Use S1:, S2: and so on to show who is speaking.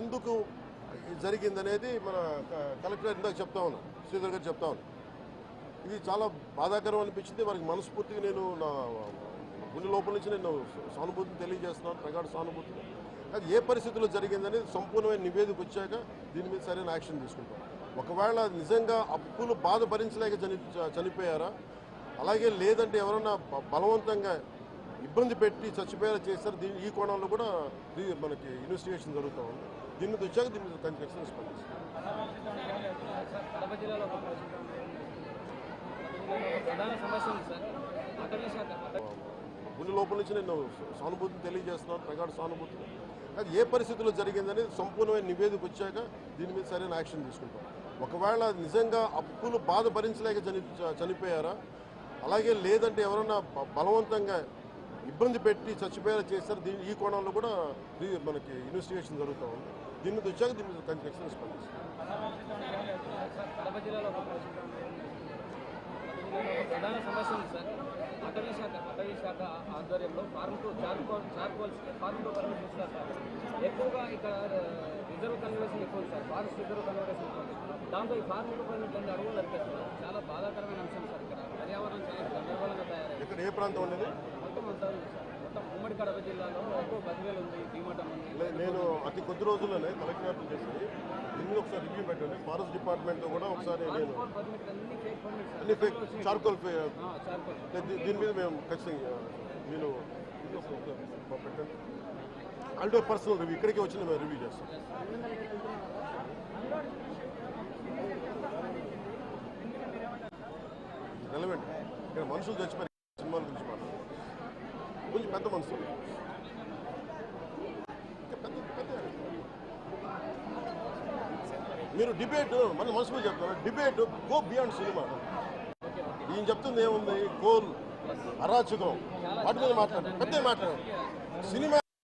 S1: ఎందుకు జరిగిందనేది మన కలెక్టర్ ఇందాక చెప్తా ఉన్నాను, శ్రీధర్ గారు చెప్తా ఉన్నాను. ఇది చాలా బాధాకరం అనిపించింది. వారికి మనస్ఫూర్తిగా నేను నా గుండె లోపల నుంచి నేను సానుభూతిని తెలియజేస్తున్నాను, ప్రగాఢ సానుభూతిని. అది ఏ పరిస్థితుల్లో జరిగిందనేది సంపూర్ణమైన నివేదిక వచ్చాక దీని మీద సరైన యాక్షన్ తీసుకుంటాం. ఒకవేళ నిజంగా అప్పులు బాధ భరించలేక చనిపోయారా, అలాగే లేదంటే ఎవరన్నా బలవంతంగా ఇబ్బంది పెట్టి చచ్చిపోయేలా చేస్తారు, ఈ కోణంలో కూడా మనకి ఇన్వెస్టిగేషన్ జరుగుతూ ఉంది. దీని మీద వచ్చాక దీని మీద ఖచ్చితంగా స్పందిస్తాం. గుండె లోపల నుంచి నేను సానుభూతిని తెలియజేస్తున్నాను, ప్రగాఢ సానుభూతిని. అది ఏ పరిస్థితుల్లో జరిగిందనేది సంపూర్ణమైన నివేదిక వచ్చాక దీని మీద సరైన యాక్షన్ తీసుకుంటాం. ఒకవేళ నిజంగా అప్పులు బాధ భరించలేక చనిపోయారా, అలాగే లేదంటే ఎవరన్నా బలవంతంగా ఇబ్బంది పెట్టి చచ్చిపోయేలా చేస్తారు, ఈ కోణంలో కూడా మనకి ఇన్వెస్టిగేషన్ జరుగుతూ ఉంది. దీని మీద వచ్చాక దీని మీద ఖచ్చితంగా స్పందిస్తాం.
S2: ప్రధాన సమస్య ఉంది సార్. అటవీ శాఖ ఆధ్వర్యంలో ఫార్మ్ టు పర్మిషన్ ఇస్తారు సార్. ఎక్కువగా ఇక్కడ రిజర్వ్ కన్వర్షన్ ఎక్కువ సార్, ఫారెస్ట్ రిజర్వ్ కన్వర్షన్ ఎక్కువ. దాంతో ఈ ఫార్మ్ టు పర్మిషన్ అడుగులు నడిపేస్తున్నారు. చాలా బాధాకరమైన అంశం సార్. ఇక్కడ పర్యావరణం చాలా గందరగోళంగా తయారైంది.
S1: ఇక్కడ ఏ ప్రాంతం అనేది
S2: మొత్తం అంతా ఉంది సార్. మొత్తం ఉమ్మడి కడప జిల్లాలో ఎక్కువ బదివేలు ఉంది, డిమటం ఉంది.
S1: నేను అతి కొద్ది రోజుల్లోనే కలెక్టర్ చేసి దీన్ని ఒకసారి రివ్యూ పెట్టండి. ఫారెస్ట్ డిపార్ట్మెంట్తో కూడా ఒకసారి నేను అన్ని ఫేక్ చార్కోల్ దీని మీద మేము ఖచ్చితంగా నేను పెట్టండి. అంటే పర్సనల్ రివ్యూ ఇక్కడికి వచ్చి మేము రివ్యూ చేస్తాం. రెలవెంట్ ఇక్కడ మనుషులు చచ్చిపోయి సినిమాల గురించి మాట్లాడారు, కొంచెం పెద్ద మనుషులు, మీరు డిబేట్ మన మనసులో చెప్తారు. Debate go beyond cinema. ఈయన చెప్తుంది ఏముంది, కోల్ అరాచకం వాటి మీద మాట్లాడారు, పెద్ద మాట్లాడారు. సినిమా